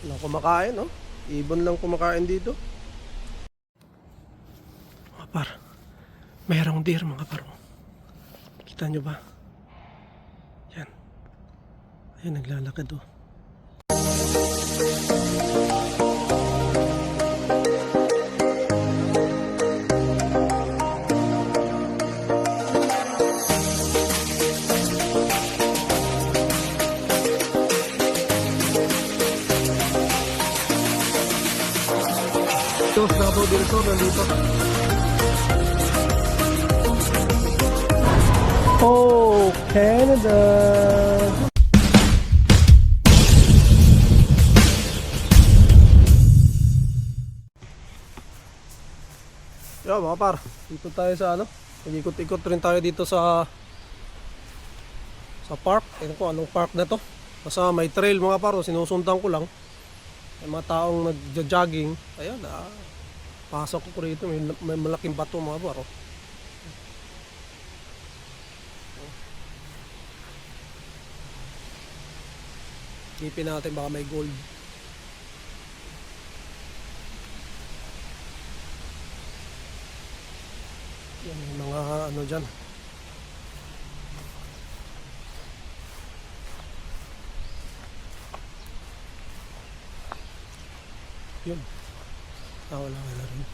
Walang kumakain, no? Ibon lang kumakain dito. Mga par, mayroong deer mga par. Kita nyo ba? Yan. Ayan, naglalakad oh. Davao del Sur nandito. Oh, Canada. Yo, mga par, dito tayo sa ano? Nag-ikot-ikot rin tayo dito sa park. Tingnan ko anong park na to. Basta may trail mga par, sinusundan ko lang. May mga taong nagja-jogging. Ayan, pasok ko rito, may malaking bato mga par. Ipin natin baka may gold. Yan, may mga ano dyan. Yun. Wala na rin.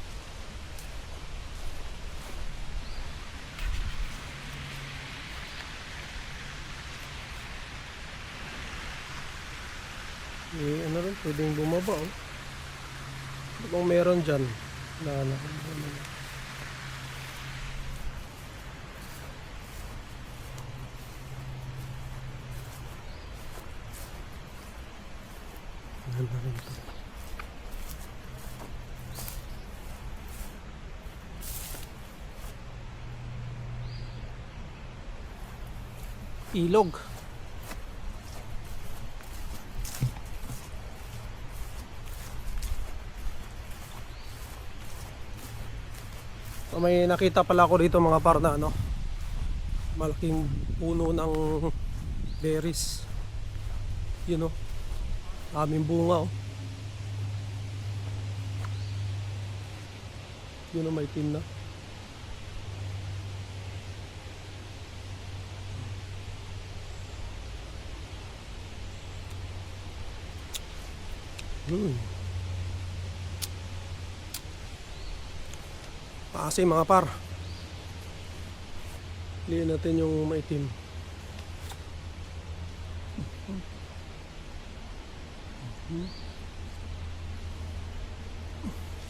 Ano rin, pwedeng bumaba oh. Kung meron dyan. Wala na. Wala na rin ito. Ilog. So, may nakita pala ako dito mga par na ano, malaking puno ng berries. Yun oh, aming bunga oh. Yun oh, may tin na. Maasim mga par. Liin natin yung maitim.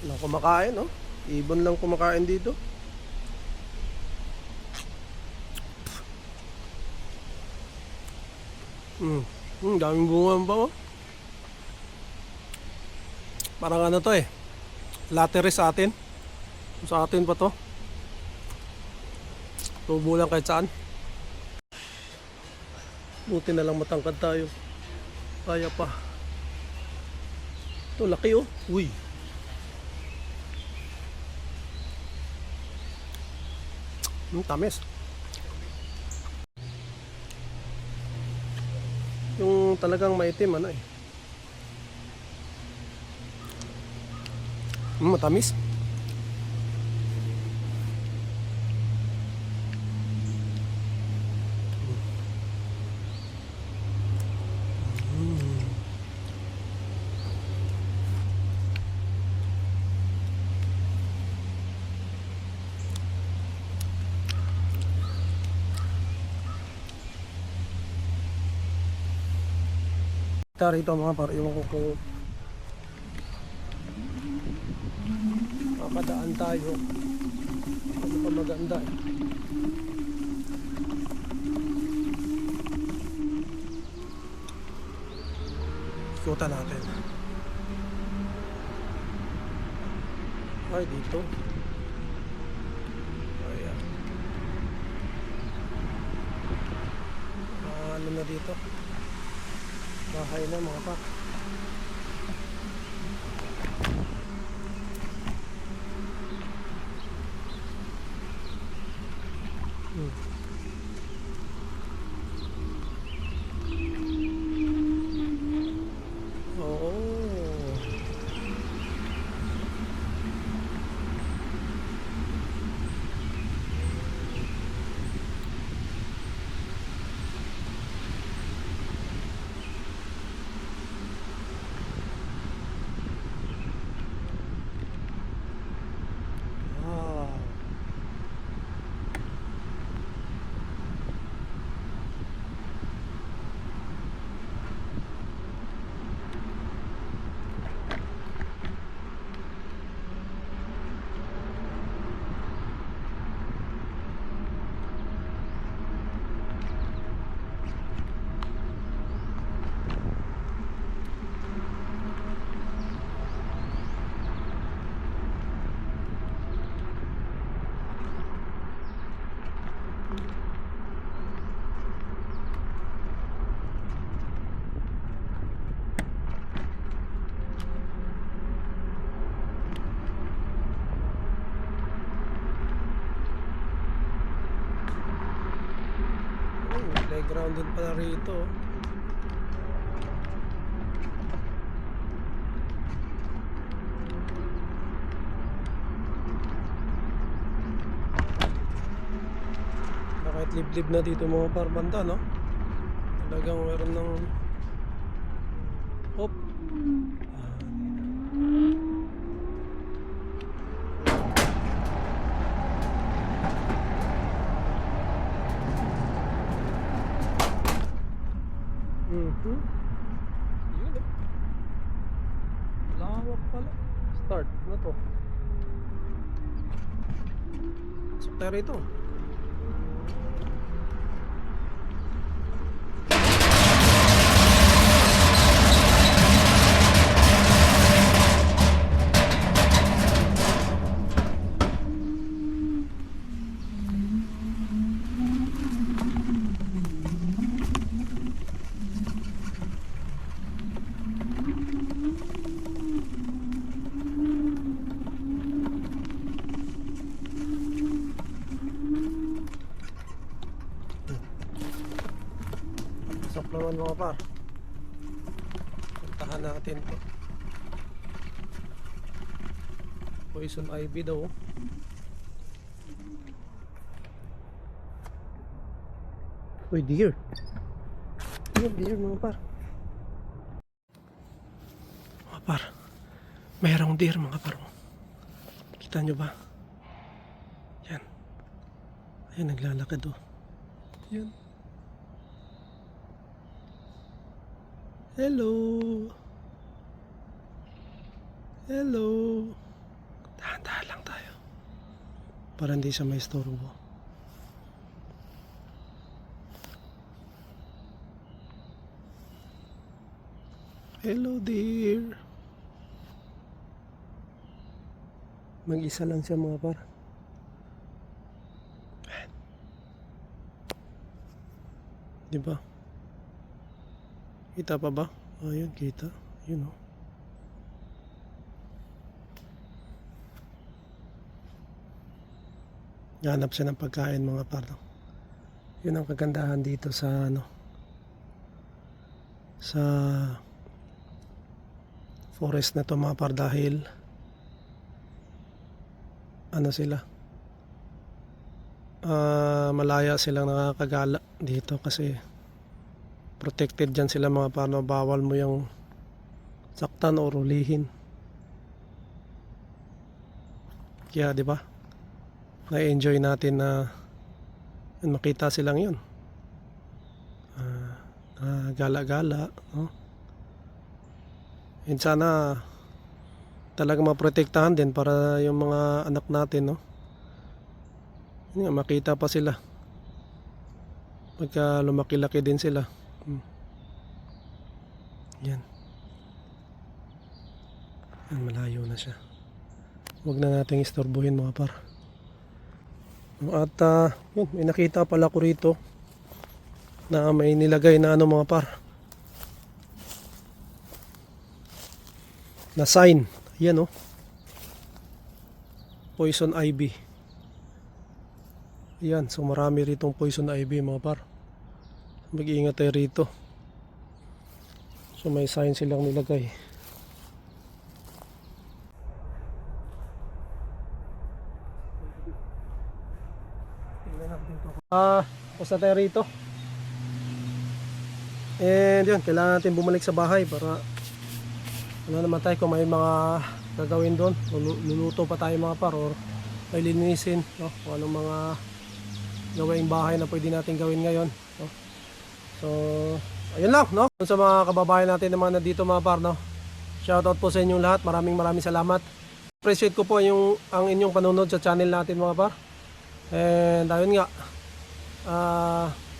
Walang kumakain no? Ibon lang kumakain dito. Daming bunga pa oh. Parang ano to eh, lateris sa atin. Sa atin pa to. Tubo lang kahit saan. Buti na lang matangkad tayo. Kaya pa. Ito laki oh. Uy. Tamis. Yung talagang maitim ano eh. Matamis. Rito mga par, iwan ko kung makadaan tayo. Ano pa maganda eh. Ikutan natin. Ay dito. Ayan. Ano na dito? Bahay na mga pak. Oo. grounded pala rito. Bakit liblib na dito mga parbanda, no? Talagang meron ng hop. Yun eh. Lawak pala. Start. Ano to? Pasok tayo rito. Pasok naman mga par. Puntahan natin to. Poison ivy daw. Uy, deer. Deer mga par. Mga par. Mayroong deer mga par. Kita nyo ba? Yan. Ayan, naglalakad oh. Yan. Hello. Hello. Dahan-dahan lang tayo. Para hindi siya may istorbo. Hello dear. Mag-isa lang siya mga par. Diba? Kita pa ba? Ayun, kita. Yun oh. Hanap siya ng pagkain mga par. Yun ang kagandahan dito sa ano, sa forest na to mga par, dahil ano sila, malaya silang nakakagala dito kasi protected dyan sila mga par. Bawal mo yung saktan o rulihin. Kaya di ba, na-enjoy natin na makita silang yun, gala-gala, no? And sana talagang maprotektahan din para yung mga anak natin, no? Yun, makita pa sila pagka lumaki-laki din sila. Yan. Yan, malayo na siya. Huwag na nating istorbohin mga par. At yun, may nakita pala ko rito na may nilagay na ano mga par, na sign. Yan oh. Poison ivy. Yan, so marami ritong poison ivy mga par. Mag-iingat tayo rito. So may sign silang nilagay. Pusta tayo rito. And yun, kailangan natin bumalik sa bahay para ano naman tayo kung may mga gagawin doon. Luluto pa tayo mga par, or may linisin, no? Kung anong mga gawaing bahay na pwede natin gawin ngayon, no? So ayun lang, no? Sa mga kababayan natin na mga nandito mga par, no? Shoutout po sa inyong lahat. Maraming salamat. Appreciate ko po ang inyong panunod sa channel natin mga par. And ayun nga,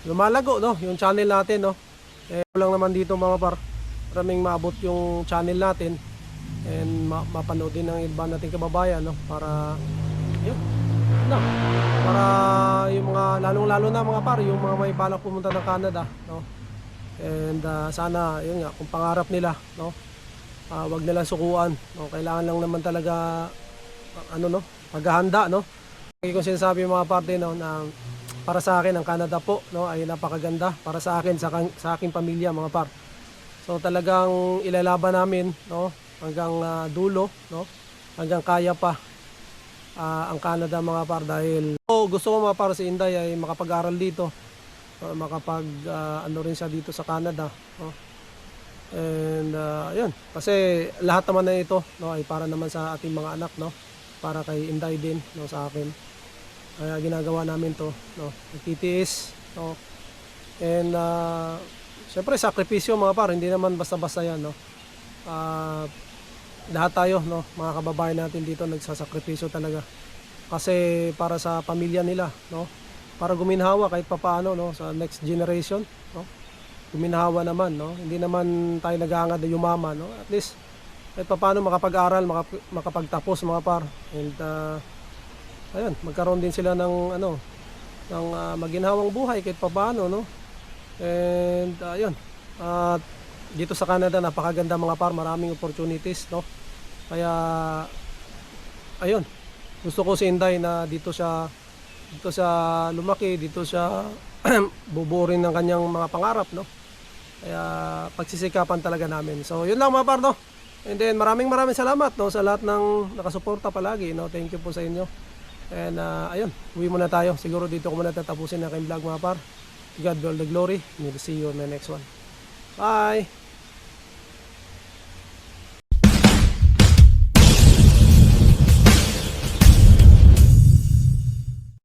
lumalago, no, yung channel natin, no. Lang naman dito mga par, maraming maabot yung channel natin and mapanood din ng iba nating kababayan, no, para yun, no, para yung mga lalong-lalo na mga par, yung mga may balak pumunta ng Canada, no. And sana yun nga, kung pangarap nila, no, wag nilang sukuan, no. Kailangan lang naman talaga ano, no, paghahanda, no. Kung sinasabi mga parte, no, na para sa akin ang Canada po, no, ay napakaganda para sa akin, sa aking pamilya mga par. So talagang ilalaban namin, no, hanggang dulo, no, hanggang kaya pa ang Canada mga par, dahil gusto ko mga par si Inday ay makapag-aral dito, ano rin siya dito sa Canada, no? And yun, kasi lahat naman na ito, no, ay para naman sa ating mga anak, no, para kay Inday din, no, sa akin. Kaya ginagawa namin to, no, nagtitiis, no, and syempre sakripisyo mga par, hindi naman basta-basta yan, no. Lahat tayo, no, mga kababayan natin dito nagsasakripisyo talaga kasi para sa pamilya nila, no, para guminhawa kahit papaano, no, sa next generation, no, guminhawa naman, no, hindi naman tayo naghahangad na yumaman, no, at least kahit papaano makapag-aral, makapagtapos mga par, and ayun, magkaroon din sila ng ano, ng maginhawang buhay kahit papaano, no. And ayun, at dito sa Canada napakaganda mga par, maraming opportunities, no. Kaya ayun, gusto ko si Inday na dito siya lumaki, dito siya bubuo rin ng kanyang mga pangarap, no. Kaya pagsisikapan talaga namin. So yun lang mga par, no. And then maraming salamat, no, sa lahat ng nakasuporta palagi, no. Thank you po sa inyo. And ayun, uwi muna tayo. Siguro dito ko muna tatapusin ang aking vlog mga par. God be all the glory. We'll see you on the next one. Bye!